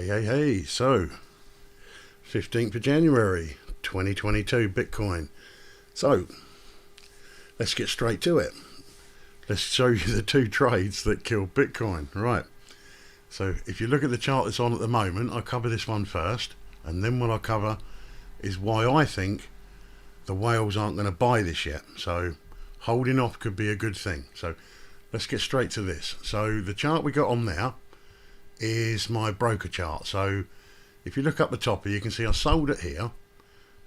Hey, so 15th of January 2022 Bitcoin. So let's get straight to it. Let's show you the two trades that killed Bitcoin. Right, so if you look at the chart that's on at the moment, I'll cover this one first, and then what I'll cover is why I think the whales aren't going to buy this yet. So holding off could be a good thing. So let's get straight to this. So the chart we got on there is my broker chart. So if you look up the top here, you can see I sold it here.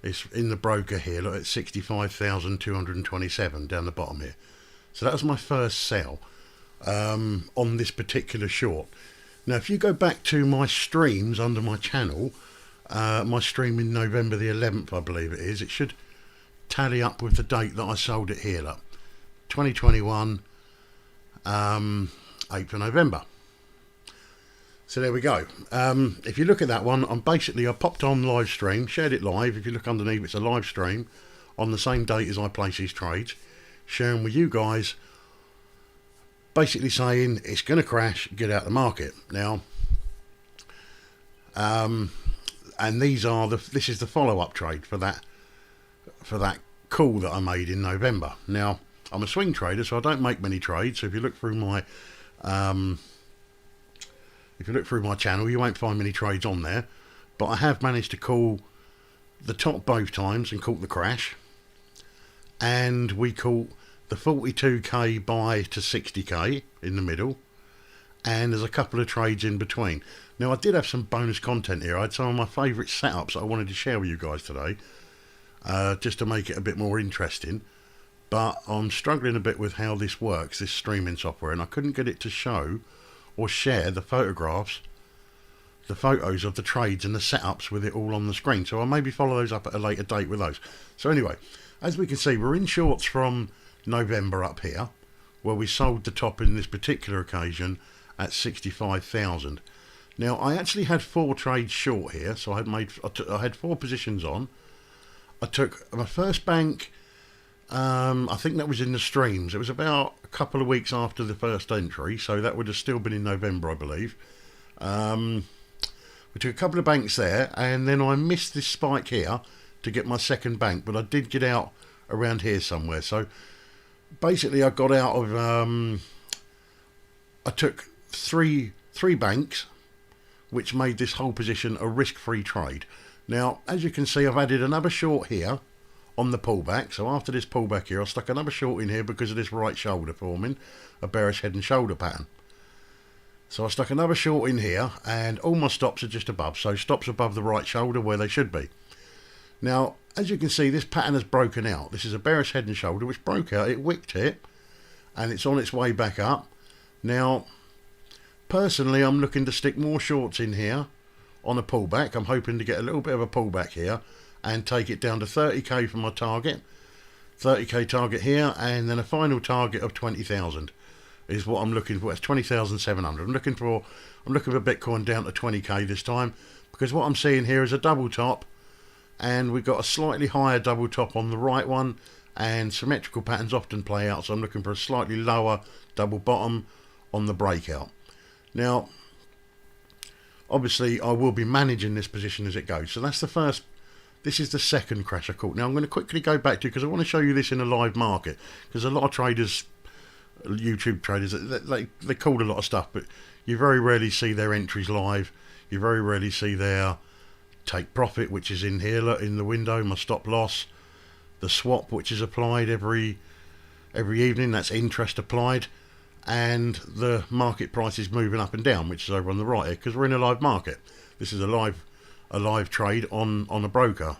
It's in the broker here, look at 65,227 down the bottom here. So that was my first sell on this particular short. Now if you go back to my streams under my channel, my stream in November the 11th I believe it is, it should tally up with the date that I sold it here, look, 2021 8th of November. So there we go. If you look at that one, I popped on live stream, shared it live. If you look underneath, it's a live stream on the same date as I place these trades, sharing with you guys, basically saying it's going to crash, get out of the market. Now, and this is the follow-up trade for that call that I made in November. Now, I'm a swing trader, so I don't make many trades. So if you look through my channel, you won't find many trades on there, but I have managed to call the top both times and caught the crash, and we caught the 42k buy to 60k in the middle, and there's a couple of trades in between. Now I did have some bonus content here. I had some of my favourite setups that I wanted to share with you guys today, just to make it a bit more interesting, but I'm struggling a bit with how this works, this streaming software, and I couldn't get it to show or share the photos of the trades and the setups with it all on the screen. So I'll maybe follow those up at a later date with those. So anyway, as we can see, we're in shorts from November up here, where we sold the top in this particular occasion at 65,000. Now I actually had 4 trades short here, so I had 4 positions on. I took my first bank, I think that was in the streams. It was about a couple of weeks after the first entry, so that would have still been in November, I believe. We took a couple of banks there, and then I missed this spike here to get my second bank, but I did get out around here somewhere. So basically I got out of I took three banks, which made this whole position a risk-free trade. Now as you can see, I've added another short here on the pullback. So after this pullback here, I stuck another short in here because of this right shoulder forming a bearish head and shoulder pattern. So I stuck another short in here, and all my stops are just above, so stops above the right shoulder where they should be. Now as you can see, this pattern has broken out. This is a bearish head and shoulder which broke out, it wicked it, and it's on its way back up. Now personally, I'm looking to stick more shorts in here on a pullback. I'm hoping to get a little bit of a pullback here and take it down to 30k for my target, 30k target here, and then a final target of 20,000 is what I'm looking for. It's 20,700. I'm looking for Bitcoin down to 20k this time, because what I'm seeing here is a double top, and we've got a slightly higher double top on the right one, and symmetrical patterns often play out, so I'm looking for a slightly lower double bottom on the breakout. Now obviously I will be managing this position as it goes. So that's the first. This is the second crash I caught. Now I'm going to quickly go back to, because I want to show you this in a live market, because a lot of traders, YouTube traders, they call a lot of stuff, but you very rarely see their entries live. You very rarely see their take profit, which is in here, look, in the window, my stop loss, the swap which is applied every evening, that's interest applied, and the market price is moving up and down, which is over on the right here, because we're in a live market. This is a live trade on a broker,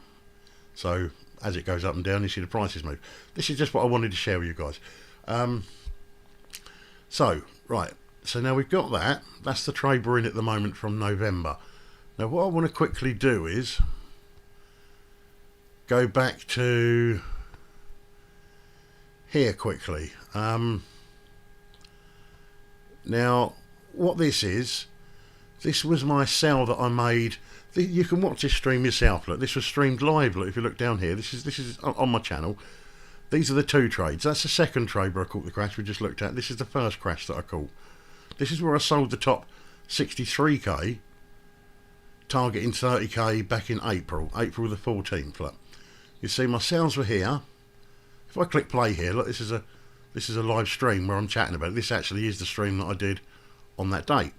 so as it goes up and down, you see the prices move. This is just what I wanted to share with you guys. So now we've got that. That's the trade we're in at the moment from November. Now what I want to quickly do is go back to here quickly. Now what this was my sell that I made. You can watch this stream yourself. Look, this was streamed live. Look, if you look down here, this is on my channel. These are the 2 trades. That's the second trade where I caught the crash we just looked at. This is the first crash that I caught. This is where I sold the top 63k targeting 30k back in April the 14th. Look, you see my sales were here. If I click play here, look, this is a live stream where I'm chatting about it. This actually is the stream that I did on that date.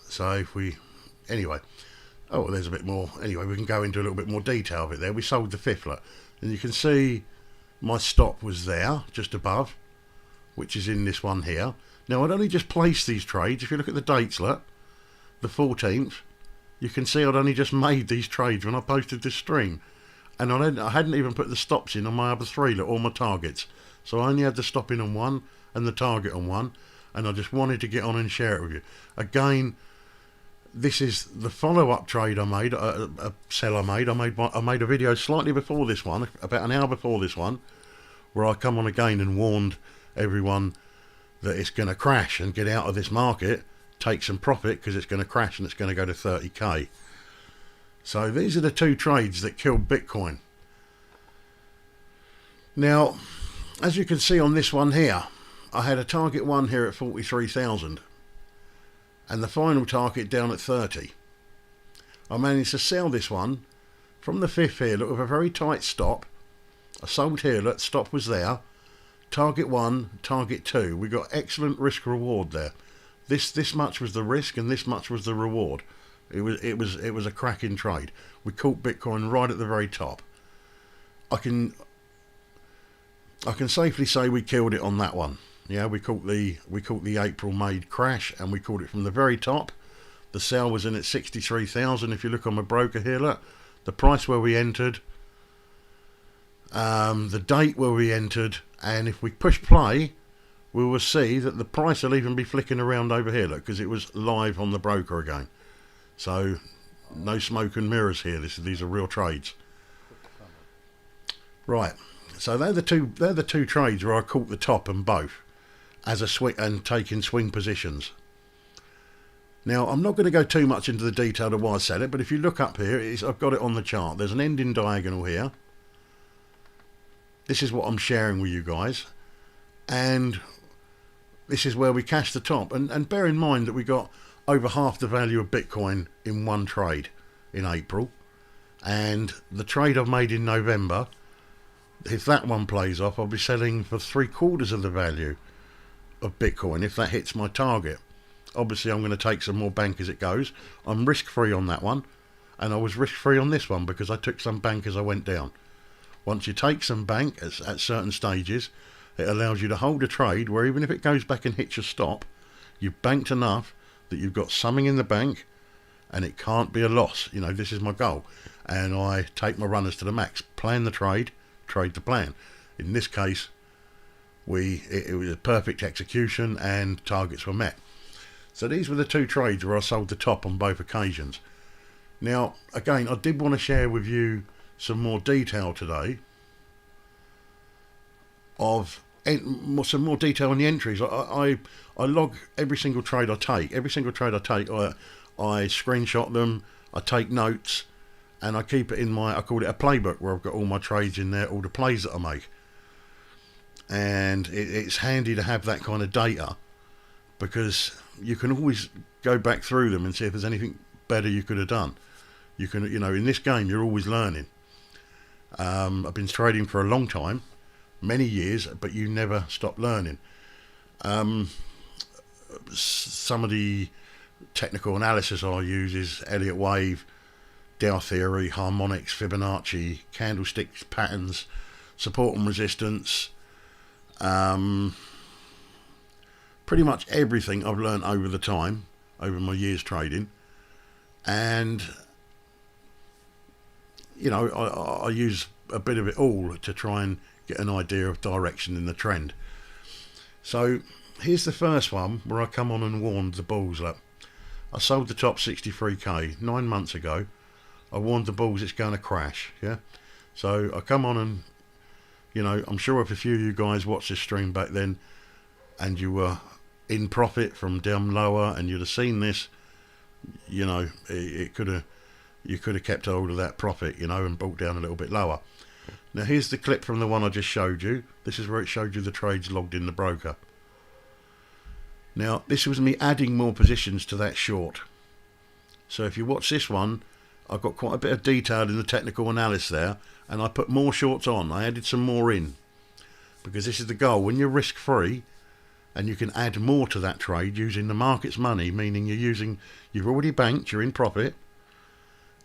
So if we, anyway, oh, there's a bit more. Anyway, we can go into a little bit more detail of it there. We sold the fifth, look, and you can see my stop was there, just above, which is in this one here. Now, I'd only just placed these trades. If you look at the dates, look, the 14th, you can see I'd only just made these trades when I posted this stream. And I hadn't even put the stops in on my other three, look, all my targets. So I only had the stop in on one and the target on one. And I just wanted to get on and share it with you. Again, this is the follow-up trade I made, a sell I made. I made a video slightly before this one, about an hour before this one, where I come on again and warned everyone that it's going to crash and get out of this market, take some profit because it's going to crash and it's going to go to 30k. So these are the two trades that killed Bitcoin. Now, as you can see on this one here, I had a target one here at 43,000 and the final target down at 30. I managed to sell this one from the fifth here, look, with a very tight stop. I sold here, look, stop was there. Target one, target two. We got excellent risk reward there. This much was the risk and this much was the reward. It was a cracking trade. We caught Bitcoin right at the very top. I can safely say we killed it on that one. Yeah, we caught the April-May crash and we caught it from the very top. The sell was in at 63,000. If you look on my broker here, look, the price where we entered, the date where we entered, and if we push play, we will see that the price will even be flicking around over here, look, because it was live on the broker again. So no smoke and mirrors here. These are real trades. Right. So they're the two trades where I caught the top and both as a swing and taking swing positions. Now I'm not going to go too much into the detail of why I said it, but if you look up here, I've got it on the chart. There's an ending diagonal here. This is what I'm sharing with you guys, and this is where we cashed the top. And bear in mind that we got over half the value of Bitcoin in one trade in April, and the trade I've made in November, if that one plays off, I'll be selling for 3/4 of the value of Bitcoin if that hits my target. Obviously I'm going to take some more bank as it goes. I'm risk free on that one, and I was risk free on this one because I took some bank as I went down. Once you take some bank at certain stages, it allows you to hold a trade where even if it goes back and hits your stop, you've banked enough that you've got something in the bank and it can't be a loss. You know, this is my goal, and I take my runners to the max, plan the trade the plan. In this case, it was a perfect execution and targets were met. So these were the two trades where I sold the top on both occasions. Now again, I did want to share with you some more detail today of some more detail on the entries. I log every single trade I take. Every single trade I take, I screenshot them, I take notes, and I keep it in I call it a playbook, where I've got all my trades in there, all the plays that I make. And it's handy to have that kind of data, because you can always go back through them and see if there's anything better you could have done. You can, you know, in this game you're always learning. I've been trading for a long time, many years, but you never stop learning. Some of the technical analysis I use is Elliott Wave, Dow theory, harmonics, Fibonacci, candlesticks, patterns, support and resistance. Pretty much everything I've learned over the time, over my years trading, and you know, I use a bit of it all to try and get an idea of direction in the trend. So here's the first one where I come on and warned the bulls up. I sold the top 63k 9 months ago. I warned the bulls it's going to crash. Yeah, so I come on and, you know, I'm sure if a few of you guys watched this stream back then and you were in profit from down lower and you'd have seen this, you know, you could have kept hold of that profit, you know, and brought down a little bit lower. Now here's the clip from the one I just showed you. This is where it showed you the trades logged in the broker. Now this was me adding more positions to that short, So if you watch this one, I've got quite a bit of detail in the technical analysis there, and I put more shorts on. I added some more in, because this is the goal. When you're risk free and you can add more to that trade using the market's money, meaning you've already banked, you're in profit,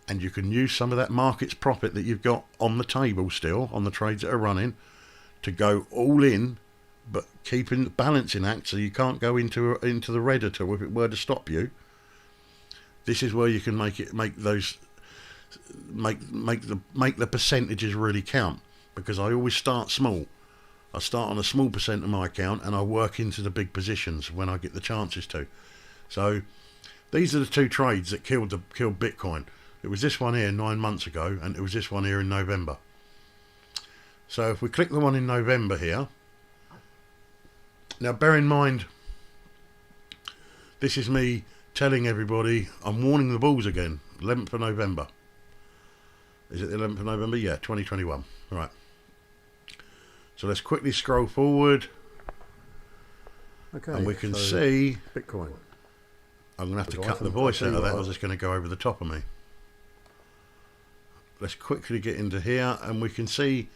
and you can use some of that market's profit that you've got on the table still, on the trades that are running, to go all in, but keeping the balancing act so you can't go into the red at all if it were to stop you. This is where you can make the percentages really count, because I always start small. I start on a small percent of my account and I work into the big positions when I get the chances to. So these are the two trades that killed Bitcoin. It was this one here 9 months ago, and it was this one here in November. So if we click the one in November here, now bear in mind, this is me telling everybody I'm warning the bulls again. 11th of November. Is it the 11th of November? Yeah, 2021. Right. So let's quickly scroll forward. Okay. And we can see Bitcoin. I'm going to have to cut the voice out of that, or it's going to go over the top of me. Let's quickly get into here, and we can see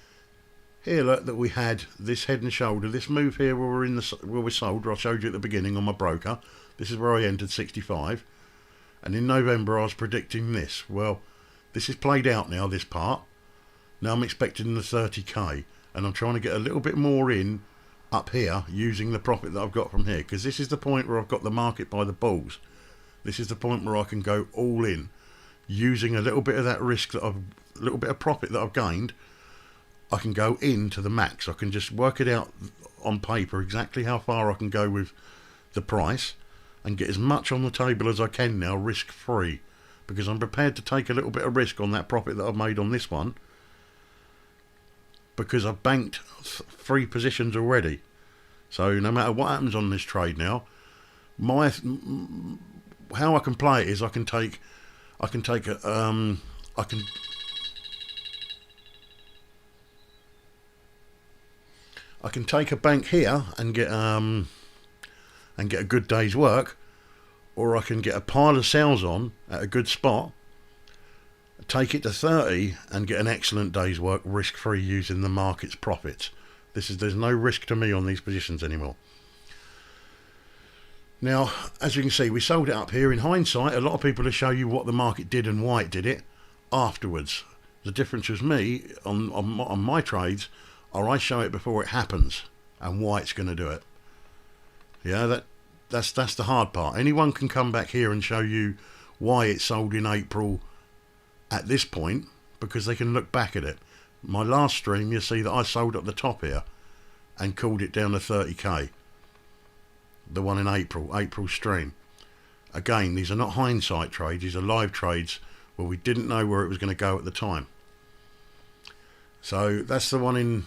here, look, that we had this head and shoulder, this move here where we sold, where I showed you at the beginning on my broker. This is where I entered 65, and in November I was predicting this. Well, this is played out now, this part. Now I'm expecting the 30k, and I'm trying to get a little bit more in up here using the profit that I've got from here, because this is the point where I've got the market by the balls. This is the point where I can go all in, using a little bit of that risk a little bit of profit that I've gained. I can go into the max. I can just work it out on paper exactly how far I can go with the price and get as much on the table as I can now, risk free, because I'm prepared to take a little bit of risk on that profit that I've made on this one, because I've banked 3 positions already. So no matter what happens on this trade now, how I can play it is I can take a bank here and get a good day's work, or I can get a pile of sales on at a good spot, take it to 30 and get an excellent day's work risk free using the market's profits. There's no risk to me on these positions anymore. Now, as you can see, we sold it up here. In hindsight, a lot of people will show you what the market did and why it did it afterwards. The difference with me on my trades, or I show it before it happens and why it's going to do it. Yeah, that's the hard part. Anyone can come back here and show you why it sold in April at this point, because they can look back at it. My last stream, you see that I sold at the top here and called it down to 30k. The one in April stream. Again, these are not hindsight trades, these are live trades where we didn't know where it was going to go at the time. So that's the one in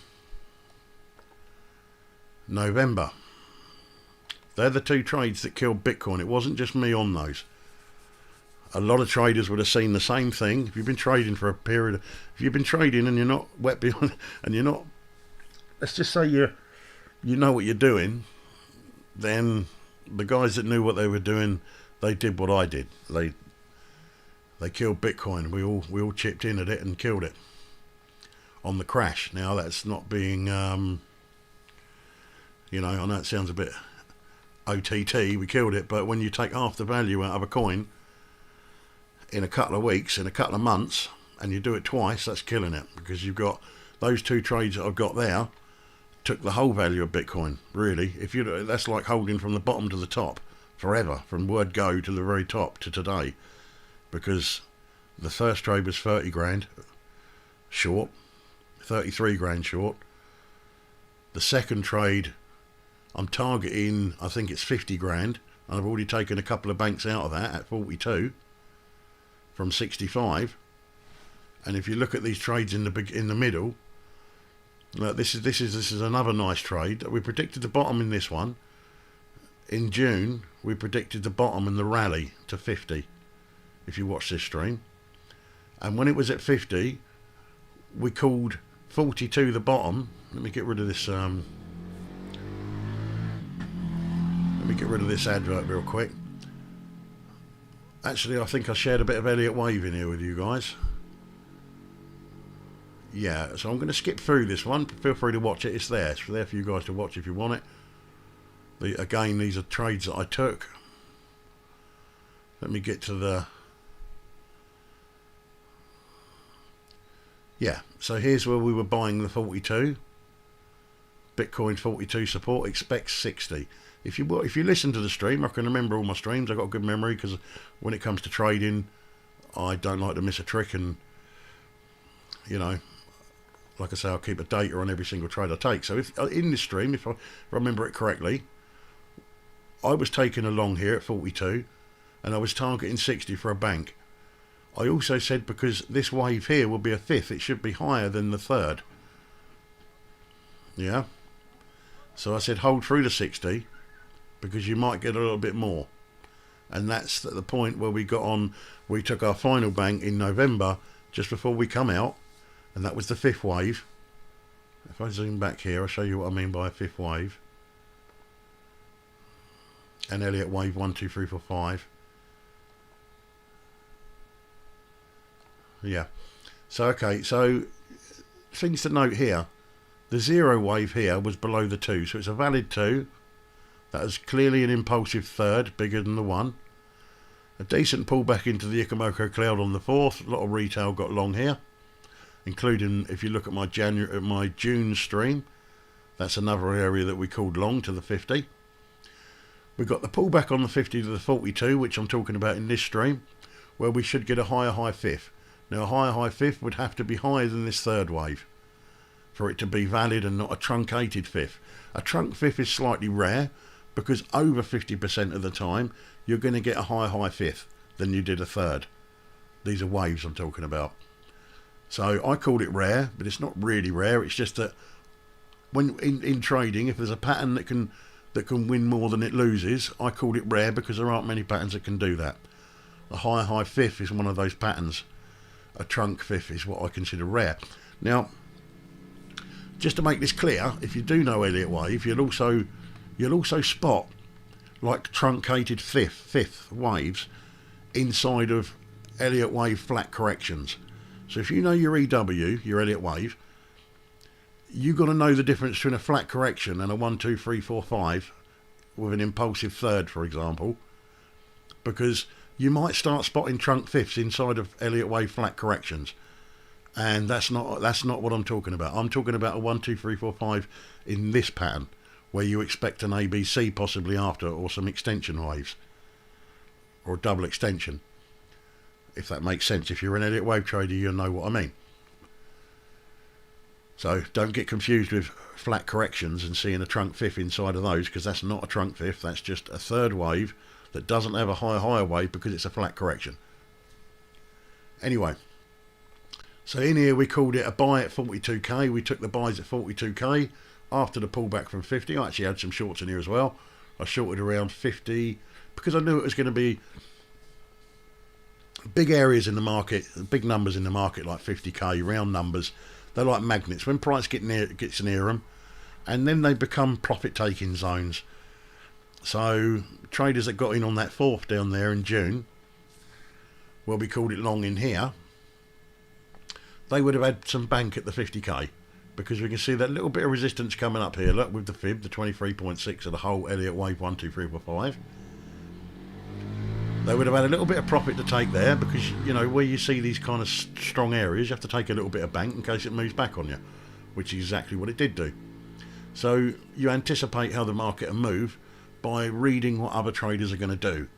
November. They're the two trades that killed Bitcoin. It wasn't just me on those. A lot of traders would have seen the same thing. If you've been trading for a period, if you've been trading and you're not wet behind, and you're not, let's just say you know what you're doing, then the guys that knew what they were doing, they did what I did. They killed Bitcoin. We all chipped in at it and killed it on the crash. Now that's not being, I know it sounds a bit OTT. We killed it, but when you take half the value out of a coin in a couple of weeks, in a couple of months, and you do it twice, that's killing it, because you've got those two trades that I've got there took the whole value of Bitcoin, really. That's like holding from the bottom to the top forever, from word go to the very top to today, because the first trade was 30 grand short, 33 grand short. The second trade I'm targeting, I think it's 50 grand, and I've already taken a couple of banks out of that at 42 from 65. And if you look at these trades in the middle, look, this is another nice trade. We predicted the bottom in this one. In June, we predicted the bottom and the rally to 50, if you watch this stream. And when it was at 50, we called 42 the bottom. Let me get rid of this advert real quick. Actually, I think I shared a bit of Elliott Wave in here with you guys. Yeah, so I'm going to skip through this one. Feel free to watch it. It's there. It's there for you guys to watch if you want it. Again, these are trades that I took. Let me get to the... Yeah, so here's where we were buying the 42. Bitcoin 42 support, expects 60. If you listen to the stream, I can remember all my streams. I've got a good memory because when it comes to trading, I don't like to miss a trick. And, you know, like I say, I'll keep a data on every single trade I take. So if in this stream, if I remember it correctly, I was taking a long here at 42 and I was targeting 60 for a bank. I also said because this wave here will be a fifth, it should be higher than the third. Yeah. So I said hold through to 60 because you might get a little bit more. And that's at the point where we got on, we took our final bank in November just before we come out, and that was the fifth wave. If I zoom back here, I'll show you what I mean by a fifth wave. And Elliott Wave 1, 2, 3, 4, 5. Yeah. So, okay, so things to note here. The zero wave here was below the 2, so it's a valid 2. That is clearly an impulsive third, bigger than the 1. A decent pullback into the Ichimoku cloud on the 4th. A lot of retail got long here, including if you look at my June stream. That's another area that we called long to the 50. We got the pullback on the 50 to the 42, which I'm talking about in this stream, where we should get a higher high fifth. Now a higher high fifth would have to be higher than this third wave for it to be valid and not a truncated fifth. A trunk fifth is slightly rare because over 50% of the time you're going to get a higher high fifth than you did a third. These are waves I'm talking about. So I called it rare, but it's not really rare. It's just that when in trading, if there's a pattern that can win more than it loses, I called it rare because there aren't many patterns that can do that. A high fifth is one of those patterns. A trunk fifth is what I consider rare. Now, just to make this clear, if you do know Elliott Wave, you'll also spot like truncated fifth waves inside of Elliott Wave flat corrections. So if you know your EW, your Elliott Wave, you've got to know the difference between a flat correction and a 1, 2, 3, 4, 5 with an impulsive third, for example, because you might start spotting trunk fifths inside of Elliott Wave flat corrections, and that's not what I'm talking about. I'm talking about a 1, 2, 3, 4, 5 in this pattern where you expect an ABC possibly after, or some extension waves or a double extension, if that makes sense. If you're an Elliott Wave trader, you'll know what I mean. So don't get confused with flat corrections and seeing a trunk fifth inside of those, because that's not a trunk fifth. That's just a third wave that doesn't have a higher wave because it's a flat correction. Anyway, so in here we called it a buy at 42k. We took the buys at 42k after the pullback from 50. I actually had some shorts in here as well. I shorted around 50 because I knew it was going to be big areas in the market, big numbers in the market, like 50k, round numbers. They're like magnets. When price gets near them, and then they become profit-taking zones. So traders that got in on that 4th down there in June, well, we called it long in here, they would have had some bank at the 50k, because we can see that little bit of resistance coming up here. Look, with the fib, the 23.6 of the whole Elliott Wave 1, 2, 3, 4, 5. They would have had a little bit of profit to take there, because, you know, where you see these kind of strong areas, you have to take a little bit of bank in case it moves back on you, which is exactly what it did do. So you anticipate how the market will move by reading what other traders are going to do.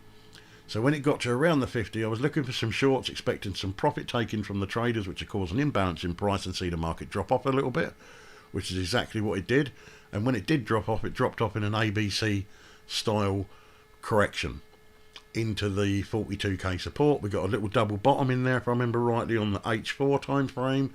So when it got to around the 50, I was looking for some shorts, expecting some profit taking from the traders, which would cause an imbalance in price and see the market drop off a little bit, which is exactly what it did. And when it did drop off, it dropped off in an ABC style correction into the 42k support. We got a little double bottom in there, if I remember rightly, on the H4 time frame,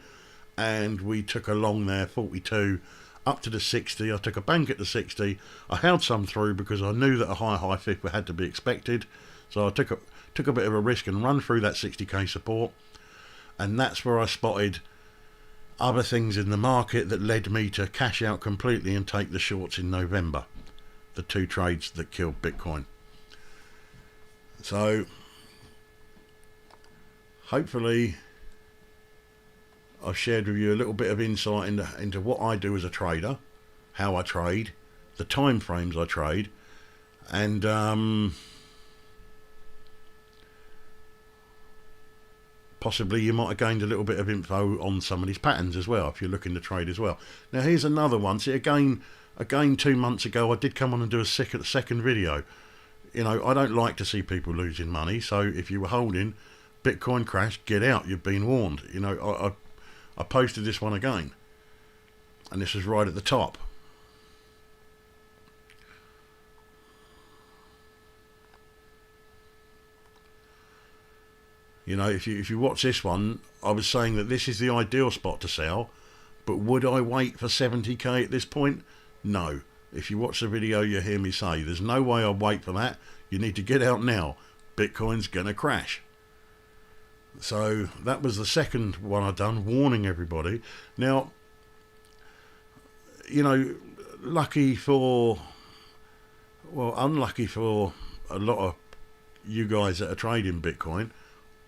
and we took a long there, 42 up to the 60. I took a bank at the 60. I held some through because I knew that a high fifth had to be expected, so I took a bit of a risk and run through that 60k support. And that's where I spotted other things in the market that led me to cash out completely and take the shorts in November, the 2 trades that killed Bitcoin. So hopefully I've shared with you a little bit of insight into what I do as a trader, how I trade, the time frames I trade, and possibly you might have gained a little bit of info on some of these patterns as well if you're looking to trade as well. Now here's another one. See, again 2 months ago I did come on and do a second video. You know, I don't like to see people losing money, so if you were holding, Bitcoin crashed, get out, you've been warned. You know, I posted this one again, and this is right at the top. You know, if you watch this one, I was saying that this is the ideal spot to sell, but would I wait for 70k at this point? No. If you watch the video, you hear me say there's no way I'll wait for that. You need to get out now. Bitcoin's gonna crash. So that was the second one I've done, warning everybody. Now, you know, unlucky for a lot of you guys that are trading Bitcoin,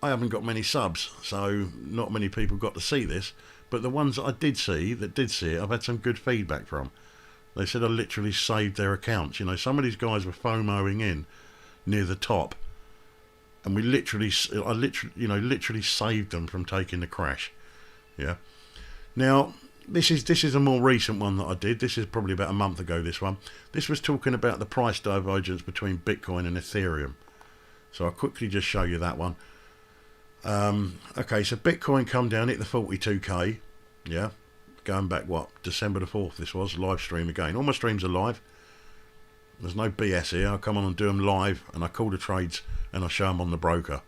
I haven't got many subs, so not many people got to see this. But the ones that I did see it, I've had some good feedback from. They said I literally saved their accounts. You know, some of these guys were FOMOing in near the top, and I literally saved them from taking the crash. Yeah. Now this is a more recent one that I did. This is probably about a month ago. This one. This was talking about the price divergence between Bitcoin and Ethereum. So I'll quickly just show you that one. Okay, so Bitcoin come down, hit the 42k. Yeah. Going back, December the 4th this was, live stream again. All my streams are live. There's no BS here. I come on and do them live, and I call the trades, and I show them on the broker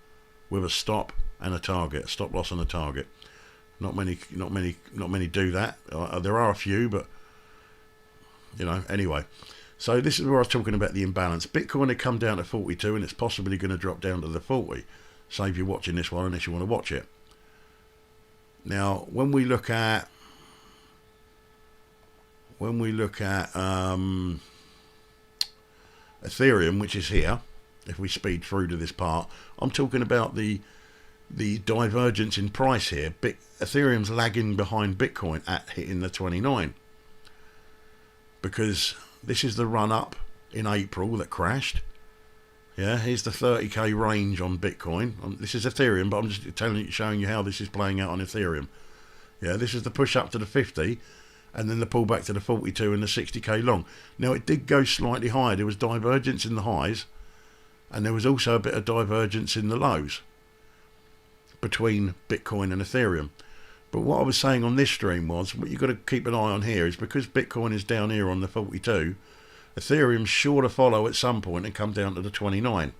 with a stop and a target, a stop loss and a target. Not many do that. There are a few, but you know, anyway. So this is where I was talking about the imbalance. Bitcoin had come down to 42, and it's possibly going to drop down to the 40. Save you watching this one unless you want to watch it. Now, when we look at Ethereum, which is here, if we speed through to this part, I'm talking about the divergence in price here. Ethereum's lagging behind Bitcoin at hitting the 29, because this is the run up in April that crashed. Yeah, here's the 30k range on Bitcoin. This is Ethereum, but I'm just showing you how this is playing out on Ethereum. Yeah, this is the push up to the 50, and then the pull back to the 42 and the 60k long. Now it did go slightly higher. There was divergence in the highs, and there was also a bit of divergence in the lows between Bitcoin and Ethereum. But what I was saying on this stream was, what you've got to keep an eye on here is, because Bitcoin is down here on the 42, Ethereum's sure to follow at some point and come down to the 29.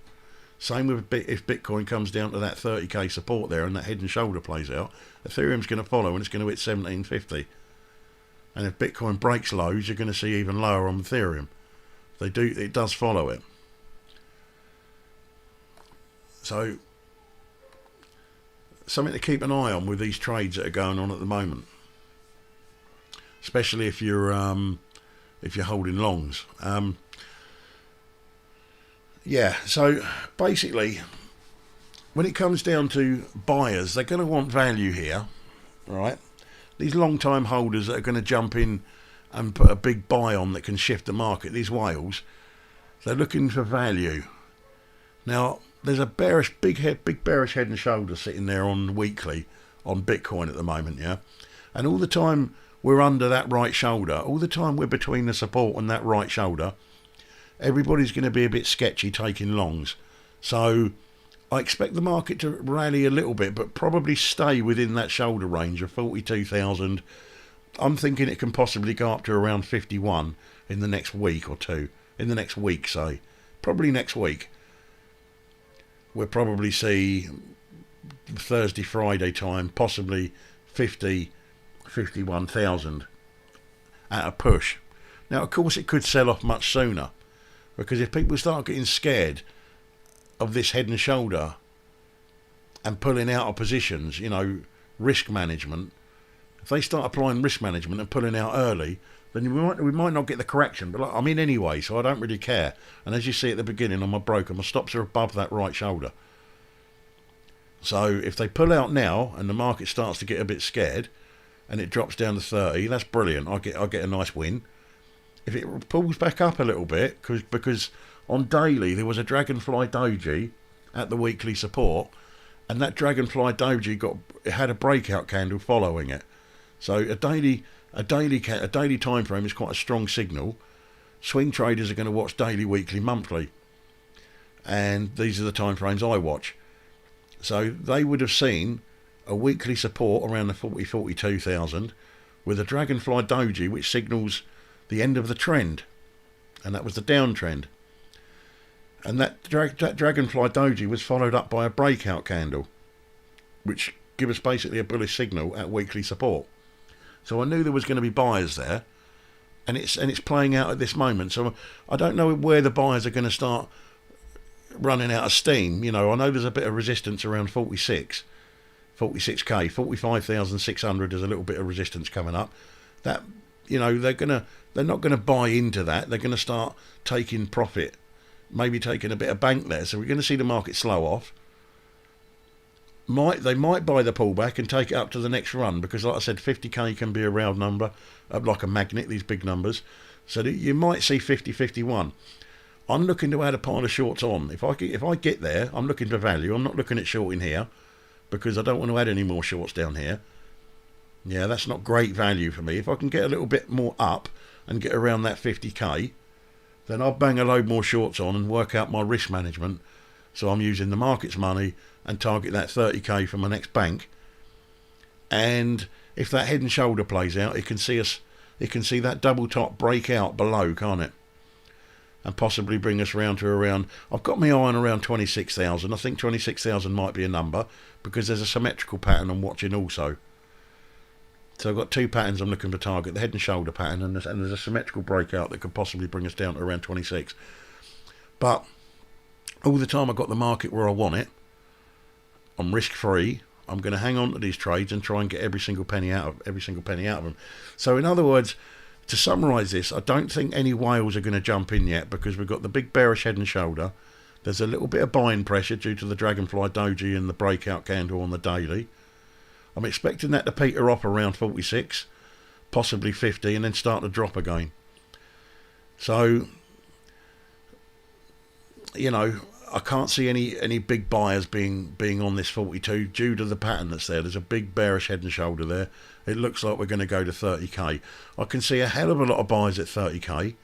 Same with if Bitcoin comes down to that 30k support there and that head and shoulder plays out, Ethereum's going to follow and it's going to hit 1750. And if Bitcoin breaks lows, you're going to see even lower on Ethereum. It does follow it. So something to keep an eye on with these trades that are going on at the moment, especially if you're holding longs. Yeah, so basically, when it comes down to buyers, they're going to want value here, right? These long-time holders that are going to jump in and put a big buy on that can shift the market, these whales, they're looking for value. Now, there's a big bearish head and shoulder sitting there on weekly on Bitcoin at the moment, yeah? And all the time we're under that right shoulder, all the time we're between the support and that right shoulder, everybody's going to be a bit sketchy taking longs. So I expect the market to rally a little bit, but probably stay within that shoulder range of 42,000. I'm thinking it can possibly go up to around 51 in the next week or two. In the next week, say. Probably next week. We'll probably see Thursday, Friday time, possibly 51,000 at a push. Now, of course, it could sell off much sooner, because if people start getting scared of this head and shoulder and pulling out of positions, you know, risk management, if they start applying risk management and pulling out early, then we might not get the correction. But I'm in anyway, so I don't really care. And as you see at the beginning on my broker, my stops are above that right shoulder. So if they pull out now and the market starts to get a bit scared and it drops down to 30, that's brilliant. I'll get a nice win. If it pulls back up a little bit, because on daily there was a Dragonfly Doji at the weekly support, and that Dragonfly Doji had a breakout candle following it. So a daily time frame is quite a strong signal. Swing traders are going to watch daily, weekly, monthly, and these are the time frames I watch. So they would have seen a weekly support around the 42,000 with a Dragonfly Doji which signals the end of the trend, and that was the downtrend. And that Dragonfly Doji was followed up by a breakout candle, which give us basically a bullish signal at weekly support. So I knew there was going to be buyers there, and it's playing out at this moment. So I don't know where the buyers are going to start running out of steam. You know, I know there's a bit of resistance around 46k, 45,600. There's a little bit of resistance coming up. That, you know, they're not gonna buy into that. They're gonna start taking profit, maybe taking a bit of bank there. So we're going to see the market slow off. They might buy the pullback and take it up to the next run, because like I said, 50k can be a round number, like a magnet, these big numbers. So that you might see 50, 51. I'm looking to add a pile of shorts on. If I get there, I'm looking for value. I'm not looking at shorting here, because I don't want to add any more shorts down here. Yeah, that's not great value for me. If I can get a little bit more up and get around that 50k, then I'll bang a load more shorts on and work out my risk management. So I'm using the market's money and target that 30k for my next bank. And if that head and shoulder plays out, it can see that double top break out below, can't it? And possibly bring us round to around, I've got my eye on around 26,000. I think 26,000 might be a number, because there's a symmetrical pattern I'm watching also. So I've got two patterns I'm looking for target, the head and shoulder pattern, and there's a symmetrical breakout that could possibly bring us down to around 26. But all the time I've got the market where I want it. I'm risk free. I'm going to hang on to these trades and try and get every single penny out of them. So in other words, to summarise this, I don't think any whales are going to jump in yet, because we've got the big bearish head and shoulder. There's a little bit of buying pressure due to the Dragonfly Doji and the breakout candle on the daily. I'm expecting that to peter off around 46, possibly 50, and then start to drop again. So, you know, I can't see any big buyers being on this 42 due to the pattern that's there. There's a big bearish head and shoulder there. It looks like we're going to go to 30k. I can see a hell of a lot of buyers at 30k.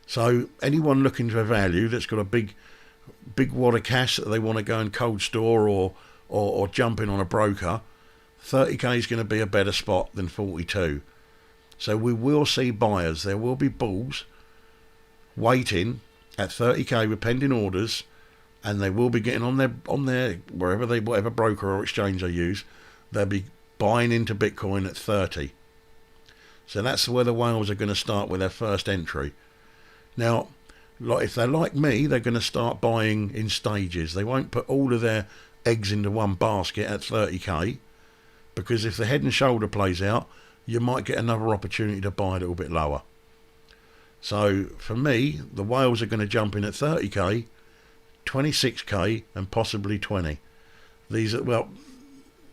So anyone looking for value that's got a big wad of cash that they want to go and cold store or jump in on a broker, 30k is going to be a better spot than 42. So we will see buyers. There will be bulls waiting at 30k with pending orders, and they will be getting on their whatever broker or exchange they use. They'll be buying into Bitcoin at 30. So that's where the whales are going to start with their first entry. Now, if they're like me, they're going to start buying in stages. They won't put all of their eggs into one basket at 30k, because if the head and shoulder plays out, you might get another opportunity to buy a little bit lower. So for me, the whales are going to jump in at 30k, 26k, and possibly 20. These are, well,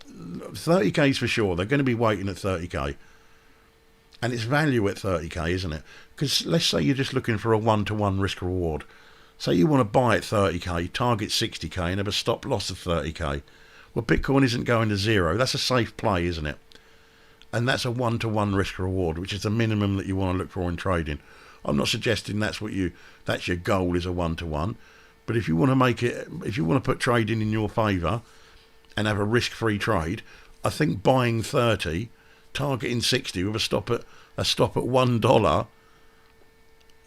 30k's for sure. They're going to be waiting at 30k. And it's value at 30k, isn't it? Because let's say you're just looking for a one-to-one risk reward. Say you want to buy at 30k, target 60k, and have a stop loss of 30k. Well, Bitcoin isn't going to zero. That's a safe play, isn't it? And that's a one-to-one risk reward, which is the minimum that you want to look for in trading. I'm not suggesting that's your goal is a one-to-one, but if you want to make it, if you want to put trading in your favour and have a risk-free trade, I think buying 30, targeting 60 with a stop at $1,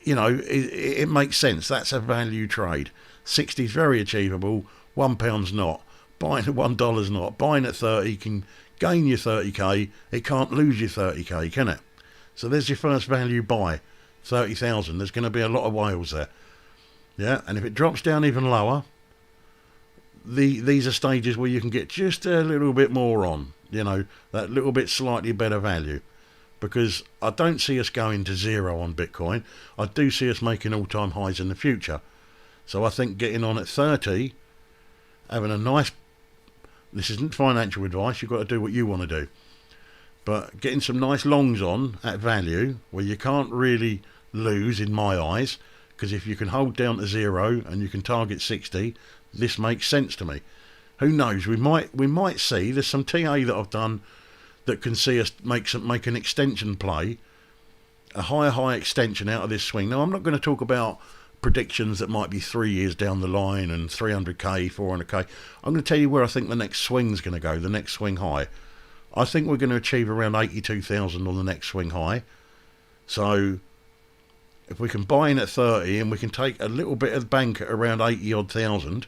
you know, it makes sense. That's a value trade. 60 is very achievable. £1's not. Buying at $1's not. Buying at 30 can gain you 30k. It can't lose you 30k, can it? So there's your first value buy, 30,000. There's going to be a lot of whales there. Yeah, and if it drops down even lower, these are stages where you can get just a little bit more on. You know, that little bit slightly better value. Because I don't see us going to zero on Bitcoin. I do see us making all-time highs in the future. So I think getting on at 30, having a nice This isn't financial advice. You've got to do what you want to do. But getting some nice longs on at value where you can't really lose in my eyes, because if you can hold down to 0 and you can target 60, this makes sense to me. Who knows? We might see. There's some TA that I've done that can see us make an extension play, a high extension out of this swing. Now, I'm not going to talk about predictions that might be 3 years down the line and 300k, 400k. I'm going to tell you where I think the next swing's going to go, the next swing high. I think we're going to achieve around 82,000 on the next swing high. So if we can buy in at 30 and we can take a little bit of bank at around 80 odd thousand,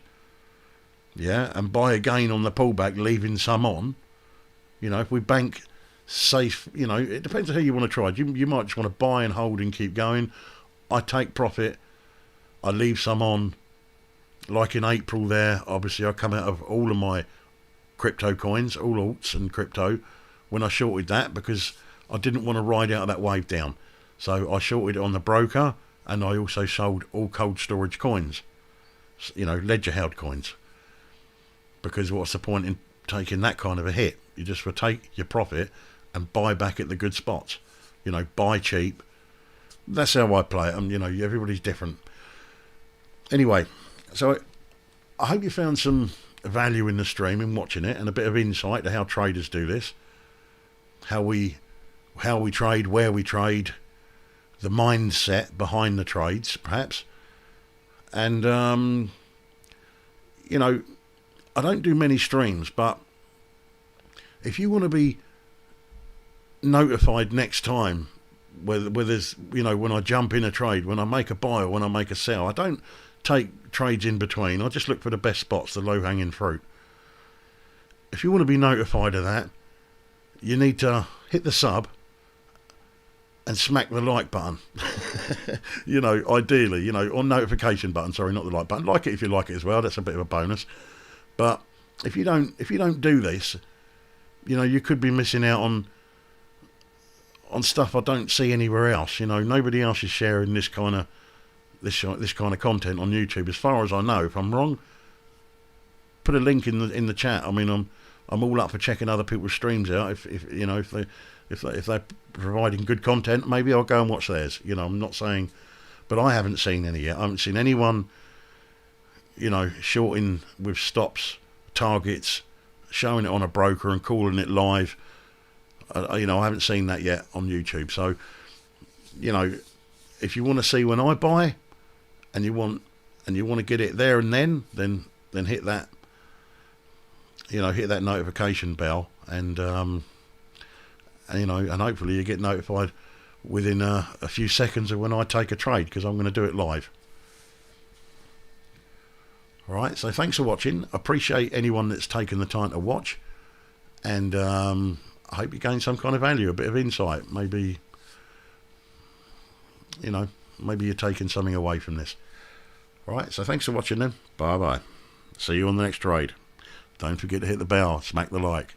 yeah, and buy again on the pullback, leaving some on, you know, if we bank safe, you know, it depends on who you want to try. You might just want to buy and hold and keep going. I take profit, I leave some on. Like in April there, obviously I come out of all of my crypto coins, all alts and crypto, when I shorted that because I didn't want to ride out of that wave down. So I shorted it on the broker, and I also sold all cold storage coins, you know, ledger held coins. Because what's the point in taking that kind of a hit? You just take your profit and buy back at the good spots. You know, buy cheap. That's how I play it. You know, everybody's different. Anyway, so I hope you found some value in the stream in watching it, and a bit of insight to how traders do this, how we trade, where we trade, the mindset behind the trades, perhaps. And you know, I don't do many streams, but if you want to be notified next time, whether there's, you know, when I jump in a trade, when I make a buy or when I make a sell, I don't take trades in between. I just look for the best spots, the low-hanging fruit. If you want to be notified of that, you need to hit the sub and smack the like button. You know, ideally, you know, or notification button, sorry, not the like button. Like it if you like it as well, that's a bit of a bonus. But if you don't do this, you know, you could be missing out on stuff I don't see anywhere else. You know, nobody else is sharing this kind of content on YouTube, as far as I know. If I'm wrong, put a link in the chat. I mean, I'm all up for checking other people's streams out. If you know, if they're providing good content, maybe I'll go and watch theirs. You know, I'm not saying, but I haven't seen any yet. I haven't seen anyone, you know, shorting with stops, targets, showing it on a broker and calling it live. You know, I haven't seen that yet on YouTube. So, you know, if you want to see when I buy, and you want to get it there and then hit that, you know, hit that notification bell, and you know, and hopefully you get notified within a few seconds of when I take a trade, because I'm going to do it live. All right, so thanks for watching. I appreciate anyone that's taken the time to watch, and I hope you gain some kind of value, a bit of insight. Maybe, you know, maybe you're taking something away from this. All right, so thanks for watching then. Bye bye. See you on the next trade. Don't forget to hit the bell, smack the like.